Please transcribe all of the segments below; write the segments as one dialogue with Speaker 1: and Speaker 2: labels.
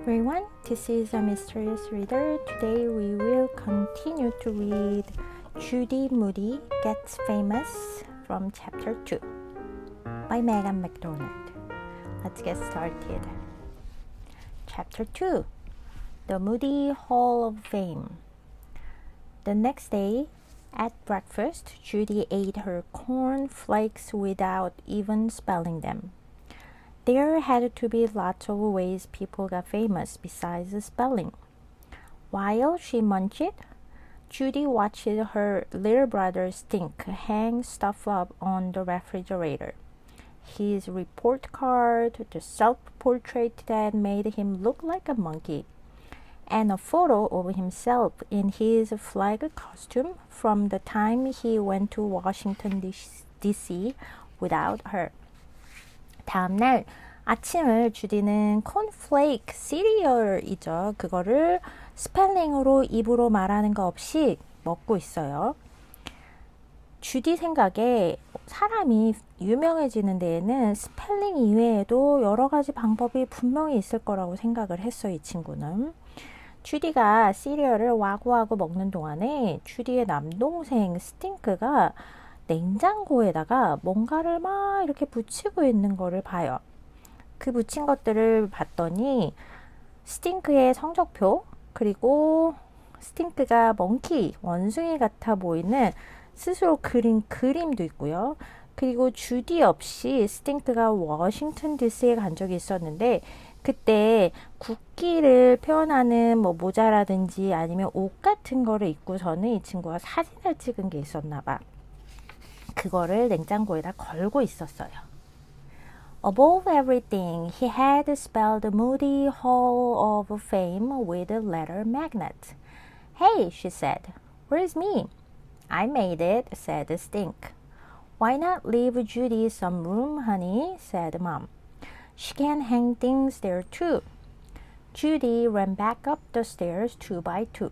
Speaker 1: everyone, this is a Mysterious Reader. Today we will continue to read Judy Moody Gets Famous from Chapter 2 by Megan McDonald. Let's get started. Chapter 2 The Moody Hall of Fame. The next day, at breakfast, Judy ate her corn flakes without even spelling them. There had to be lots of ways people got famous besides spelling. While she munched, Judy watched her little brother Stink hang stuff up on the refrigerator. His report card, the self-portrait that made him look like a monkey, and a photo of himself in his flag costume from the time he went to Washington, D.C. without her. 다음날 아침을 주디는 콘플레이크 시리얼이죠. 그거를 스펠링으로 입으로 말하는 거 없이 먹고 있어요. 주디 생각에 사람이 유명해지는 데에는 스펠링 이외에도 여러 가지 방법이 분명히 있을 거라고 생각을 했어요. 이 친구는. 주디가 시리얼을 와구와구 먹는 동안에 주디의 남동생 스팅크가 냉장고에다가 뭔가를 막 이렇게 붙이고 있는 거를 봐요. 그 붙인 것들을 봤더니 스팅크의 성적표, 그리고 스팅크가 멍키, 원숭이 같아 보이는 스스로 그린 그림도 있고요. 그리고 주디 없이 스팅크가 워싱턴 DC에 간 적이 있었는데 그때 국기를 표현하는 모자라든지 아니면 옷 같은 거를 입고서는 이 친구가 사진을 찍은 게 있었나 봐. 그거를 냉장고에다 걸고 있었어요. Above everything, he had spelled Moody Hall of Fame with a letter magnet. Hey, she said, where's me? I made it, said Stink. Why not leave Judy some room, honey, said Mom. She can hang things there too. Judy ran back up the stairs 2 by 2.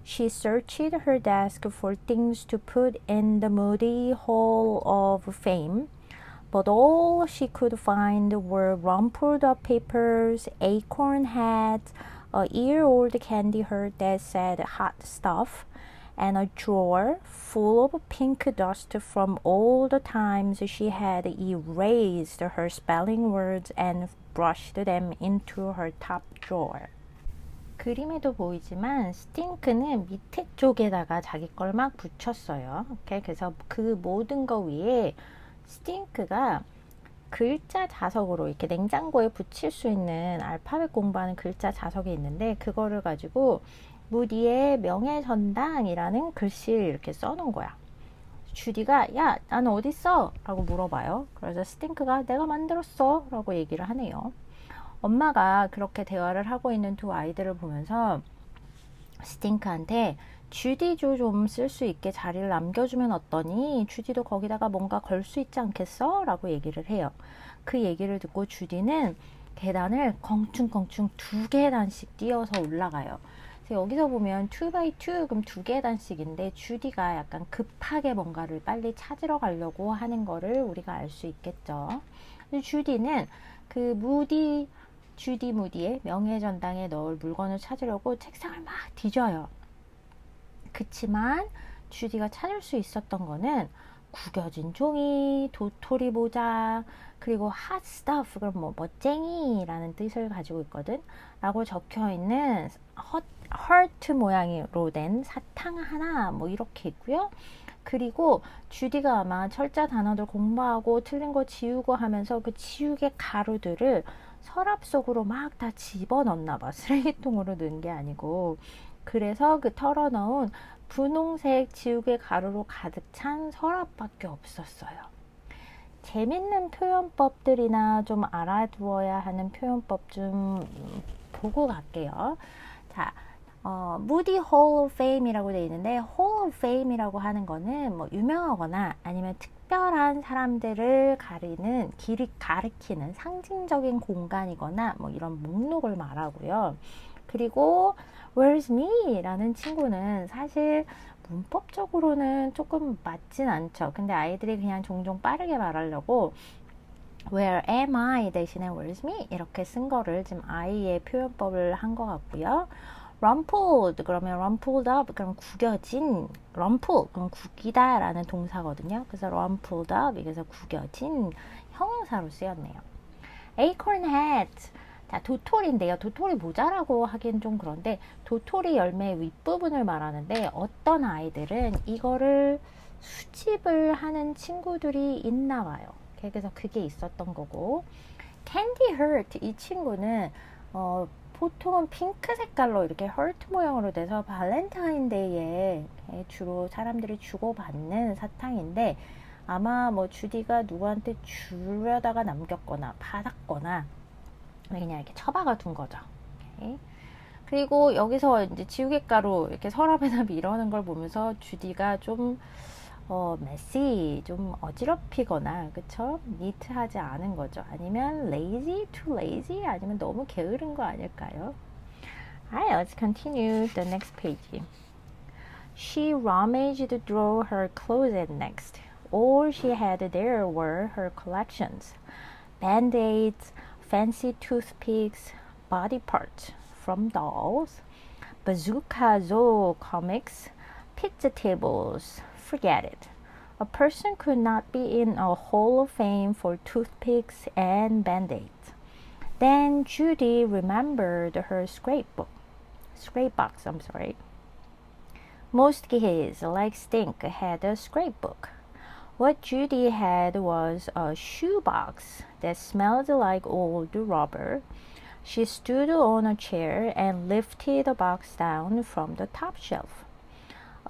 Speaker 1: She searched her desk for things to put in the Moody Hall of Fame, but all she could find were rumpled up papers, acorn hats, a year-old candy heart that said hot stuff, and a drawer full of pink dust from all the times she had erased her spelling words and brushed them into her top drawer. 그림에도 보이지만 스팅크는 밑에 쪽에다가 자기 걸 막 붙였어요. 오케이? 그래서 그 모든 거 위에 스팅크가 글자 자석으로 이렇게 냉장고에 붙일 수 있는 알파벳 공부하는 글자 자석이 있는데 그거를 가지고 무디의 명예전당이라는 글씨를 이렇게 써놓은 거야. 주디가 야 나는 어디 있어? 라고 물어봐요. 그래서 스팅크가 내가 만들었어 라고 얘기를 하네요. 엄마가 그렇게 대화를 하고 있는 두 아이들을 보면서 스팅크한테 주디도 좀 쓸 수 있게 자리를 남겨주면 어떠니? 주디도 거기다가 뭔가 걸 수 있지 않겠어? 라고 얘기를 해요. 그 얘기를 듣고 주디는 계단을 껑충껑충 2계단씩 뛰어서 올라가요. 그래서 여기서 보면 2x2 그럼 2계단씩인데 주디가 약간 급하게 뭔가를 빨리 찾으러 가려고 하는 거를 우리가 알 수 있겠죠. 주디는 그 주디 무디의 명예전당에 넣을 물건을 찾으려고 책상을 막 뒤져요. 그치만 주디가 찾을 수 있었던 거는 구겨진 종이, 도토리 모자, 그리고 hot stuff, 그럼 멋쟁이라는 뜻을 가지고 있거든. 라고 적혀 있는 heart 모양으로 된 사탕 하나 이렇게 있고요. 그리고 주디가 아마 철자 단어들 공부하고 틀린 거 지우고 하면서 그 지우개 가루들을 서랍 속으로 막 다 집어넣나 봐. 쓰레기통으로 넣은 게 아니고. 그래서 그 털어넣은 분홍색 지우개 가루로 가득 찬 서랍밖에 없었어요. 재밌는 표현법들이나 좀 알아두어야 하는 표현법 좀 보고 갈게요. 자, Moody Hall of Fame이라고 되어 있는데 Hall of Fame이라고 하는 거는 유명하거나 아니면 특별한 사람들을 가리키는 상징적인 공간이거나 이런 목록을 말하고요. 그리고 Where's me? 라는 친구는 사실 문법적으로는 조금 맞진 않죠. 근데 아이들이 그냥 종종 빠르게 말하려고 Where am I 대신에 where's me 이렇게 쓴 거를 지금 I의 표현법을 한 것 같고요. rumpled 그러면 rumpled up 그럼 구겨진 rumple 그럼 구기다 라는 동사거든요. 그래서 rumpled up 그래서 구겨진 형용사로 쓰였네요. acorn hat 자, 도토리인데요. 도토리 모자라고 하긴 좀 그런데 도토리 열매 윗부분을 말하는데 어떤 아이들은 이거를 수집을 하는 친구들이 있나 봐요. 그래서 그게 있었던 거고 candy heart 이 친구는 보통은 핑크 색깔로 이렇게 heart 모양으로 돼서 발렌타인데이에 주로 사람들이 주고받는 사탕인데 아마 뭐 주디가 누구한테 주려다가 남겼거나 받았거나 그냥 이렇게 처박아 둔 거죠. 오케이. 그리고 여기서 이제 지우개가루 이렇게 서랍에다 이러는 걸 보면서 주디가 좀 messy, 좀 어지럽히거나 그쵸? 니트하지 않은 거죠. 아니면 lazy, too lazy, 아니면 너무 게으른 거 아닐까요? Alright, let's continue the next page. She rummaged through her closet next. All she had there were her collections. Band-aids, fancy toothpicks, body parts from dolls, Bazooka Zoo comics, pizza tables. Forget it. A person could not be in a hall of fame for toothpicks and band-aids. Then Judy remembered her scrapebox. Most kids, like Stink, had a scrapbook. What Judy had was a shoebox that smelled like old rubber. She stood on a chair and lifted the box down from the top shelf.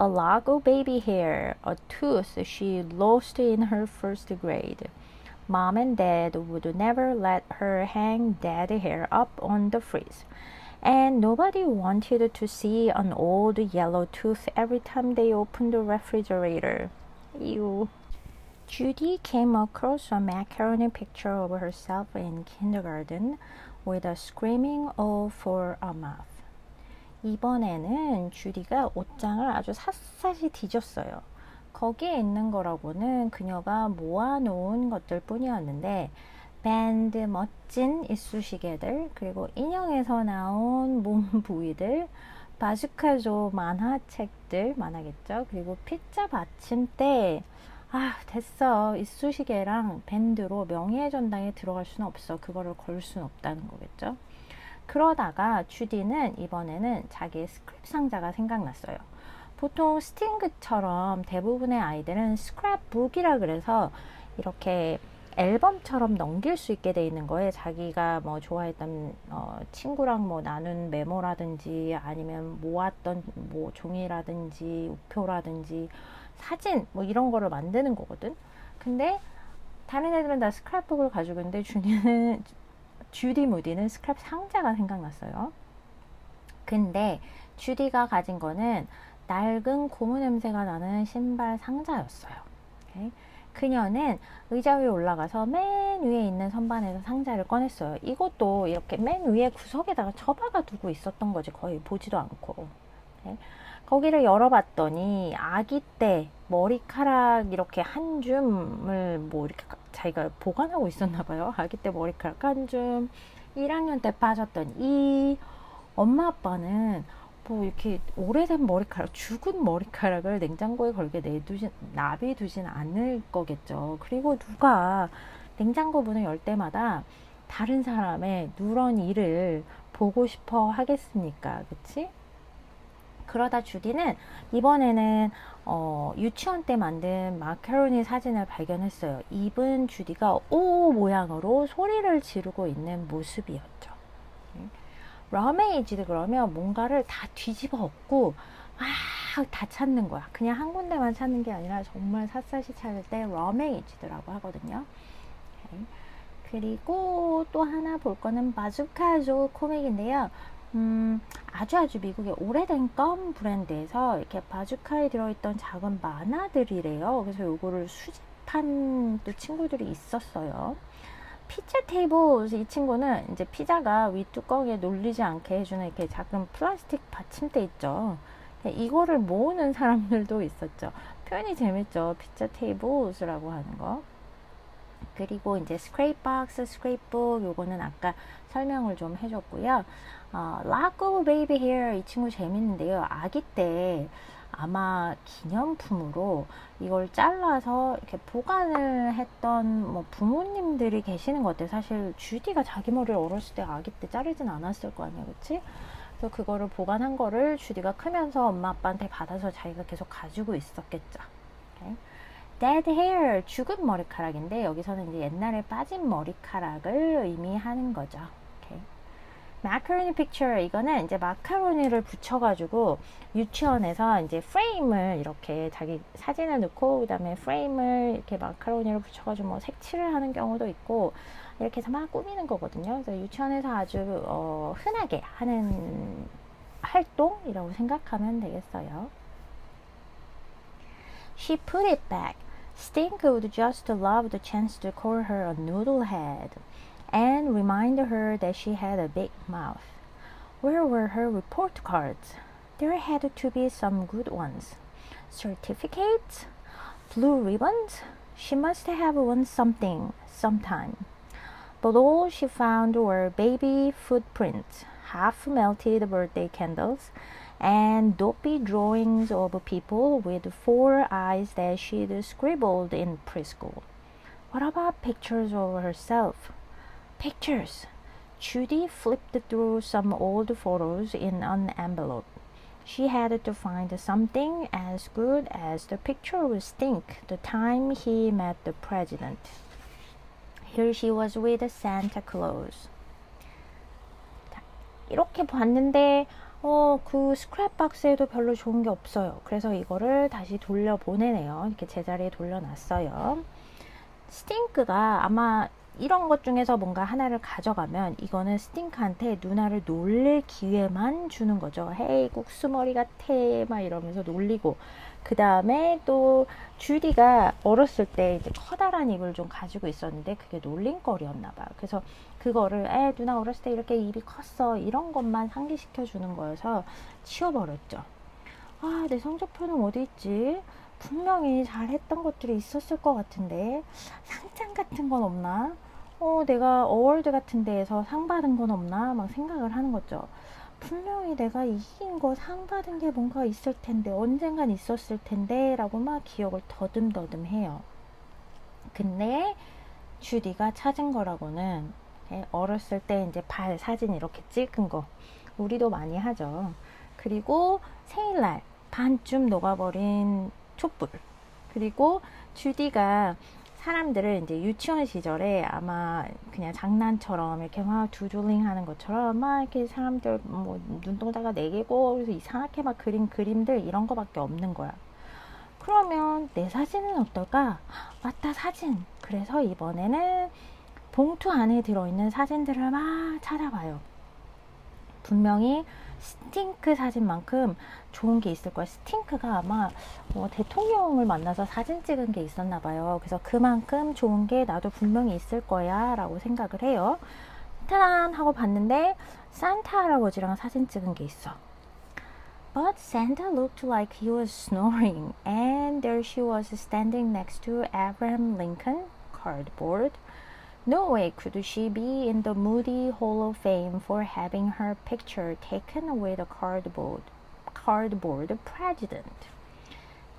Speaker 1: A lock of baby hair, a tooth she lost in her first grade. Mom and Dad would never let her hang dead hair up on the fridge. And nobody wanted to see an old yellow tooth every time they opened the refrigerator. Ew. Judy came across a macaroni picture of herself in kindergarten with a screaming O for a mouth. 이번에는 주디가 옷장을 아주 샅샅이 뒤졌어요. 거기에 있는 거라고는 그녀가 모아놓은 것들 뿐이었는데 밴드 멋진 이쑤시개들 그리고 인형에서 나온 몸 부위들 바주카조 만화책들 만화겠죠. 그리고 피자 받침대 됐어. 이쑤시개랑 밴드로 명예의 전당에 들어갈 수는 없어. 그거를 걸 수는 없다는 거겠죠. 그러다가 주디는 이번에는 자기의 스크랩 상자가 생각났어요. 보통 스팅그처럼 대부분의 아이들은 스크랩북이라 그래서 이렇게 앨범처럼 넘길 수 있게 돼 있는 거에 자기가 뭐 좋아했던 친구랑 뭐 나눈 메모라든지 아니면 모았던 뭐 종이라든지 우표라든지 사진 뭐 이런 거를 만드는 거거든. 근데 다른 애들은 다 스크랩북을 가지고 있는데 주디 무디는 스크랩 상자가 생각났어요. 근데 주디가 가진 거는 낡은 고무 냄새가 나는 신발 상자였어요. 오케이? 그녀는 의자 위에 올라가서 맨 위에 있는 선반에서 상자를 꺼냈어요. 이것도 이렇게 맨 위에 구석에다가 처박아 두고 있었던 거지. 거의 보지도 않고. 오케이? 거기를 열어봤더니 아기 때 머리카락 이렇게 한 줌을 뭐 이렇게 자기가 보관하고 있었나 봐요. 아기 때 머리카락 한 줌, 1학년 때 빠졌던 이 엄마 아빠는 뭐 이렇게 오래된 머리카락, 죽은 머리카락을 냉장고에 걸게 놔두진 않을 거겠죠. 그리고 누가 냉장고 문을 열 때마다 다른 사람의 누런 이를 보고 싶어 하겠습니까? 그치? 그러다 주디는 이번에는 유치원 때 만든 마카로니 사진을 발견했어요. 입은 주디가 O 모양으로 소리를 지르고 있는 모습이었죠. 러메이지드 그러면 뭔가를 다 뒤집어 엎고 막 다 찾는 거야. 그냥 한 군데만 찾는 게 아니라 정말 샅샅이 찾을 때 러메이지드라고 하거든요. 오케이. 그리고 또 하나 볼 거는 바주카조 코믹인데요. 아주 미국의 오래된 껌 브랜드에서 이렇게 바주카에 들어있던 작은 만화들이래요. 그래서 요거를 수집한 또 친구들이 있었어요. 피자 테이블 이 친구는 이제 피자가 윗뚜껑에 눌리지 않게 해주는 이렇게 작은 플라스틱 받침대 있죠. 이거를 모으는 사람들도 있었죠. 표현이 재밌죠. 피자 테이블이라고 하는 거. 그리고 이제 스크랩박스, 스크랩북 요거는 아까 설명을 좀 해줬고요. Lock of baby hair 이 친구 재밌는데요. 아기 때 아마 기념품으로 이걸 잘라서 이렇게 보관을 했던 뭐 부모님들이 계시는 것 같아요. 사실 주디가 자기 머리를 어렸을 때 아기 때 자르진 않았을 거 아니에요, 그치? 그래서 그거를 보관한 거를 주디가 크면서 엄마 아빠한테 받아서 자기가 계속 가지고 있었겠죠. Okay? Dead hair, 죽은 머리카락인데 여기서는 이제 옛날에 빠진 머리카락을 의미하는 거죠. Okay. Macaroni picture, 이거는 이제 마카로니를 붙여가지고 유치원에서 이제 프레임을 이렇게 자기 사진을 넣고 그다음에 프레임을 이렇게 마카로니를 붙여가지고 뭐 색칠을 하는 경우도 있고 이렇게 해서 막 꾸미는 거거든요. 그래서 유치원에서 아주 흔하게 하는 활동이라고 생각하면 되겠어요. She put it back. Stink would just love the chance to call her a noodlehead and remind her that she had a big mouth. Where were her report cards? There had to be some good ones. Certificates? Blue ribbons? She must have won something sometime. But all she found were baby footprints, half-melted birthday candles, and dopey drawings of people with 4 eyes that she'd scribbled in preschool. What about pictures of herself? Pictures! Judy flipped through some old photos in an envelope. She had to find something as good as the picture of Stink the time he met the president. Here she was with Santa Claus. 이렇게 봤는데 그 스크랩박스에도 별로 좋은 게 없어요. 그래서 이거를 다시 돌려보내네요. 이렇게 제자리에 돌려놨어요. 스팅크가 아마 이런 것 중에서 뭔가 하나를 가져가면 이거는 스팅크한테 누나를 놀릴 기회만 주는 거죠. 헤이 국수머리 같아 막 이러면서 놀리고 그 다음에 또 주디가 어렸을 때 이제 커다란 입을 좀 가지고 있었는데 그게 놀림거리였나 봐요. 그래서 그거를 누나 어렸을 때 이렇게 입이 컸어 이런 것만 상기시켜 주는 거여서 치워버렸죠. 내 성적표는 어디 있지? 분명히 잘했던 것들이 있었을 것 같은데 상장 같은 건 없나? 내가 어워드 같은 데에서 상 받은 건 없나? 막 생각을 하는 거죠. 분명히 내가 이긴 거 상 받은 게 뭔가 있을 텐데 언젠간 있었을 텐데 라고 막 기억을 더듬더듬 해요. 근데 주디가 찾은 거라고는 어렸을 때 이제 발 사진 이렇게 찍은 거 우리도 많이 하죠. 그리고 생일날 반쯤 녹아버린 촛불, 그리고 주디가 사람들을 이제 유치원 시절에 아마 그냥 장난처럼 이렇게 막 두들링 하는 것처럼 막 이렇게 사람들 뭐 눈동자가 4개고 그래서 이상하게 막 그린 그림들 이런 거밖에 없는 거야. 그러면 내 사진은 어떨까? 맞다, 사진. 그래서 이번에는 봉투 안에 들어있는 사진들을 막 찾아봐요. 분명히 스팅크 사진만큼 좋은 게 있을 거야. 스팅크가 아마 대통령을 만나서 사진 찍은 게 있었나 봐요. 그래서 그만큼 좋은 게 나도 분명히 있을 거야 라고 생각을 해요. 타단 하고 봤는데 산타 할아버지랑 사진 찍은 게 있어. But Santa looked like he was snoring, and there she was standing next to Abraham Lincoln cardboard. No way could she be in the Moody Hall of Fame for having her picture taken with a cardboard president.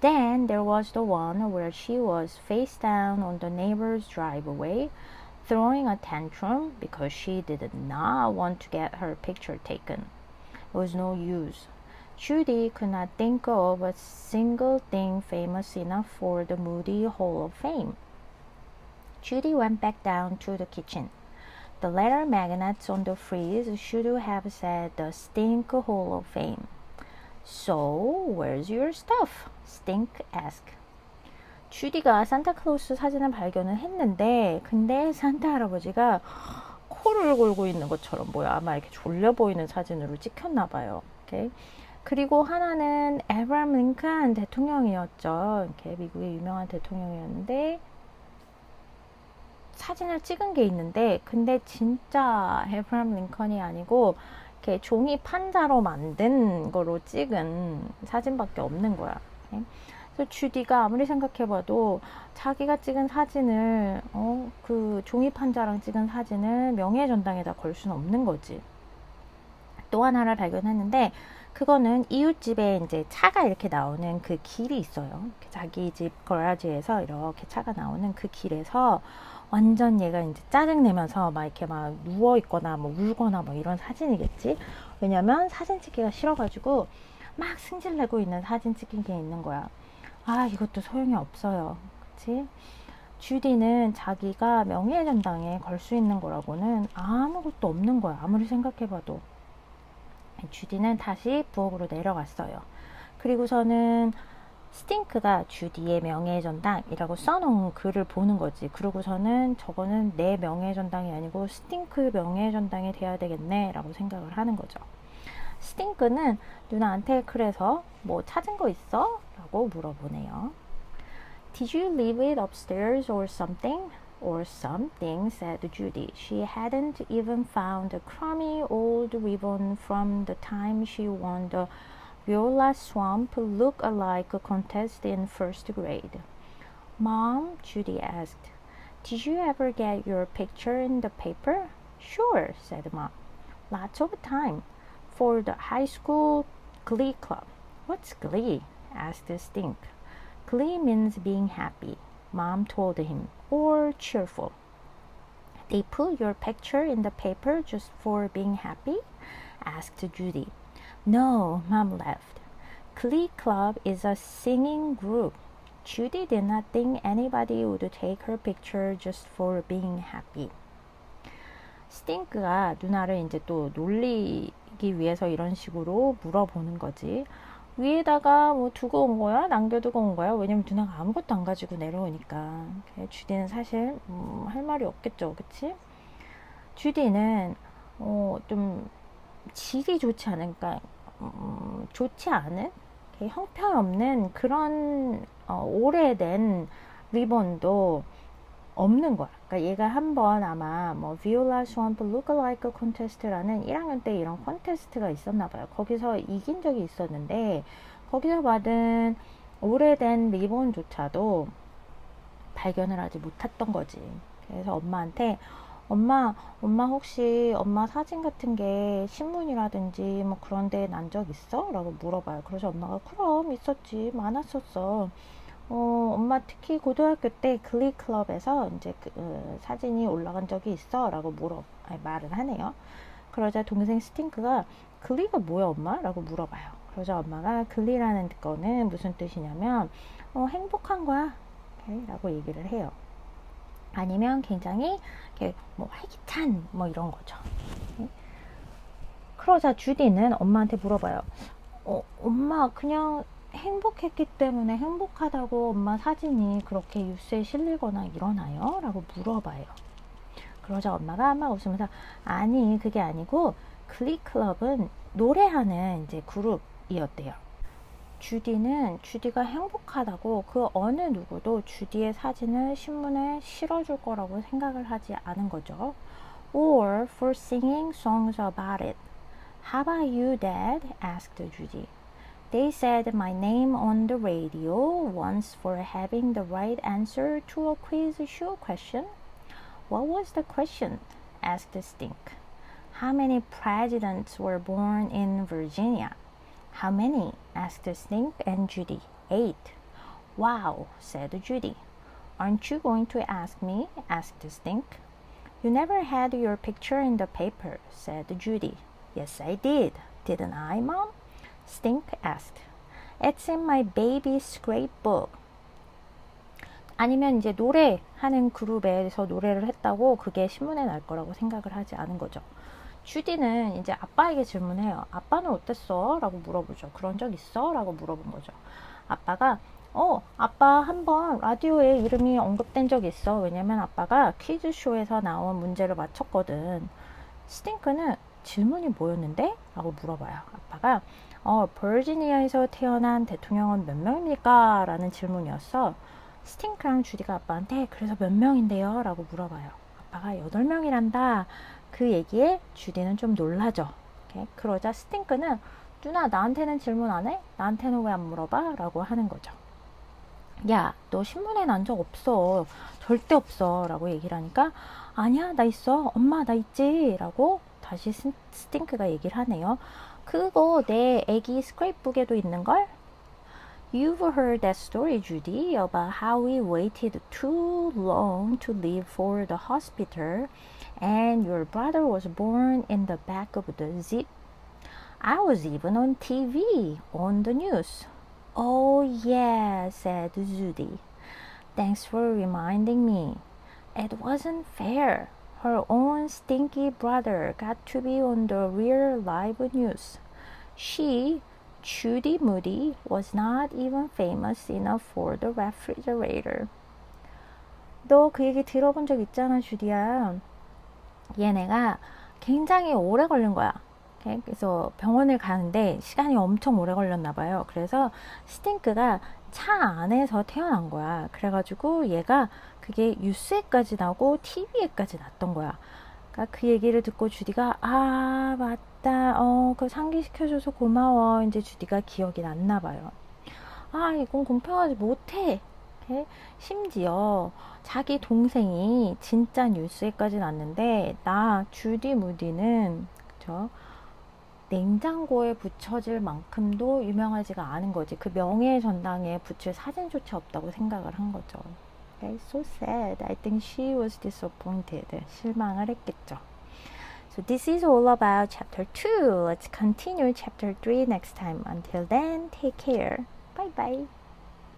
Speaker 1: Then there was the one where she was face down on the neighbor's driveway, throwing a tantrum because she did not want to get her picture taken. It was no use. Judy could not think of a single thing famous enough for the Moody Hall of Fame. Judy went back down to the kitchen. The letter magnets on the fridge should have said the Stink Hall of Fame. So, where's your stuff? Stink asked. 주디가 산타클로스 사진을 발견을 했는데 근데 산타 할아버지가 코를 골고 있는 것처럼 아마 이렇게 졸려 보이는 사진으로 찍혔나 봐요. Okay? 그리고 하나는 에브라함 링컨 대통령이었죠. 이렇게 미국의 유명한 대통령이었는데 사진을 찍은 게 있는데 근데 진짜 에브라함 링컨이 아니고 이렇게 종이 판자로 만든 거로 찍은 사진밖에 없는 거야. 그래서 주디가 아무리 생각해봐도 자기가 찍은 사진을 그 종이 판자랑 찍은 사진을 명예전당에다 걸 수는 없는 거지. 또 하나를 발견했는데 그거는 이웃집에 이제 차가 이렇게 나오는 그 길이 있어요. 자기 집 거라지에서 이렇게 차가 나오는 그 길에서 완전 얘가 이제 짜증내면서 막 이렇게 막 누워있거나 뭐 울거나 뭐 이런 사진이겠지. 왜냐면 사진 찍기가 싫어가지고 막 승질내고 있는 사진 찍힌 게 있는 거야. 아, 이것도 소용이 없어요. 그치? 주디는 자기가 명예전당에 걸 수 있는 거라고는 아무것도 없는 거야. 아무리 생각해봐도. 주디는 다시 부엌으로 내려갔어요. 그리고서는 스팅크가 주디의 명예전당이라고 써놓은 글을 보는 거지. 그러고서는 저거는 내 명예전당이 아니고 스팅크의 명예전당이 돼야 되겠네 라고 생각을 하는 거죠. 스팅크는 누나한테 그래서 뭐 찾은 거 있어? 라고 물어보네요. Did you leave it upstairs or something? Or something, said Judy. She hadn't even found a crummy old ribbon from the time she won the Viola Swamp look-alike contest in first grade. Mom, Judy asked, did you ever get your picture in the paper? Sure, said Mom. Lots of time. For the high school glee club. What's glee? asked Stink. Glee means being happy, Mom told him, or cheerful. They put your picture in the paper just for being happy? Asked Judy. No, Mom laughed. Glee Club is a singing group. Judy did not think anybody would take her picture just for being happy. 스팅크가 누나를 이제 또 놀리기 위해서 이런 식으로 물어보는 거지. 위에다가 뭐 두고 온 거야? 남겨두고 온 거야? 왜냐면 누나가 아무것도 안 가지고 내려오니까. 주디는 사실 할 말이 없겠죠. 그치? 주디는 좀 질이 좋지 않으니까 좋지 않은 형편없는 그런 오래된 리본도 없는 거야. 그러니까 얘가 한번 아마 뭐 Viola Swamp Look-alike Contest라는 1학년 때 이런 콘테스트가 있었나 봐요. 거기서 이긴 적이 있었는데 거기서 받은 오래된 리본조차도 발견을 하지 못했던 거지. 그래서 엄마한테 엄마 혹시 엄마 사진 같은 게 신문이라든지 뭐 그런 데 난 적 있어? 라고 물어봐요. 그래서 엄마가 그럼 있었지. 많았었어. 엄마 특히 고등학교 때 글리 클럽에서 이제 사진이 올라간 적이 있어? 라고 말을 하네요. 그러자 동생 스팅크가 글리가 뭐야 엄마? 라고 물어봐요. 그러자 엄마가 글리라는 거는 무슨 뜻이냐면 행복한 거야 라고 얘기를 해요. 아니면 굉장히 뭐 활기찬 뭐 이런 거죠. 그러자 주디는 엄마한테 물어봐요. 엄마 그냥 행복했기 때문에 행복하다고 엄마 사진이 그렇게 뉴스에 실리거나 이러나요? 라고 물어봐요. 그러자 엄마가 막 웃으면서 아니 그게 아니고 글리 클럽은 노래하는 이제 그룹이었대요. 주디가 행복하다고 그 어느 누구도 주디의 사진을 신문에 실어줄 거라고 생각을 하지 않은 거죠. Or for singing songs about it. How about you, Dad? asked Judy. They said my name on the radio once for having the right answer to a quiz show question. What was the question? asked Stink. How many presidents were born in Virginia? How many? asked Stink and Judy. 8. Wow, said Judy. Aren't you going to ask me? asked Stink. You never had your picture in the paper, said Judy. Yes, I did. Didn't I, Mom? Stink asked. It's in my baby scrapbook. 아니면 이제 노래하는 그룹에서 노래를 했다고 그게 신문에 날 거라고 생각을 하지 않은 거죠. 주디는 이제 아빠에게 질문해요. 아빠는 어땠어? 라고 물어보죠. 그런 적 있어? 라고 물어본 거죠. 아빠가 아빠 한번 라디오에 이름이 언급된 적이 있어. 왜냐면 아빠가 퀴즈쇼에서 나온 문제를 맞췄거든. 스팅크는 질문이 뭐였는데? 라고 물어봐요. 아빠가 버지니아에서 태어난 대통령은 몇 명입니까? 라는 질문이었어. 스팅크랑 주디가 아빠한테 그래서 몇 명인데요? 라고 물어봐요. 아빠가 8명이란다. 그 얘기에 주디는 좀 놀라죠. 그러자 스팅크는 누나 나한테는 질문 안 해? 나한테는 왜 안 물어봐? 라고 하는 거죠. 야, 너 신문에 난 적 없어. 절대 없어. 라고 얘기를 하니까, 아니야, 나 있어. 엄마, 나 있지. 라고 다시 스팅크가 얘기를 하네요. 그거 내 애기 스크랩북에도 있는걸? You've heard that story, Judy, about how we waited too long to leave for the hospital and your brother was born in the back of the zip. I was even on TV, on the news. Oh, yeah, said Judy. Thanks for reminding me. It wasn't fair. Her own stinky brother got to be on the real live news. She, Judy Moody, was not even famous enough for the refrigerator. 너 그 얘기 들어본 적 있잖아, 주디야. 얘네가 굉장히 오래 걸린 거야. 그래서 병원을 가는데 시간이 엄청 오래 걸렸나 봐요. 그래서 스팅크가 차 안에서 태어난 거야. 그래가지고 얘가 그게 뉴스에까지 나오고 TV에까지 났던 거야. 그러니까 그 얘기를 듣고 주디가 아 맞다. 그 상기시켜줘서 고마워. 이제 주디가 기억이 났나 봐요. 아 이건 공평하지 못해. 심지어 자기 동생이 진짜 뉴스에까지 났는데 나 주디 무디는 그쵸? 냉장고에 붙여질 만큼도 유명하지가 않은 거지. 그 명예 전당에 붙일 사진조차 없다고 생각을 한 거죠. Okay, so sad. I think she was disappointed. 실망을 했겠죠. So this is all about chapter 2. Let's continue chapter 3 next time. Until then, take care. Bye bye.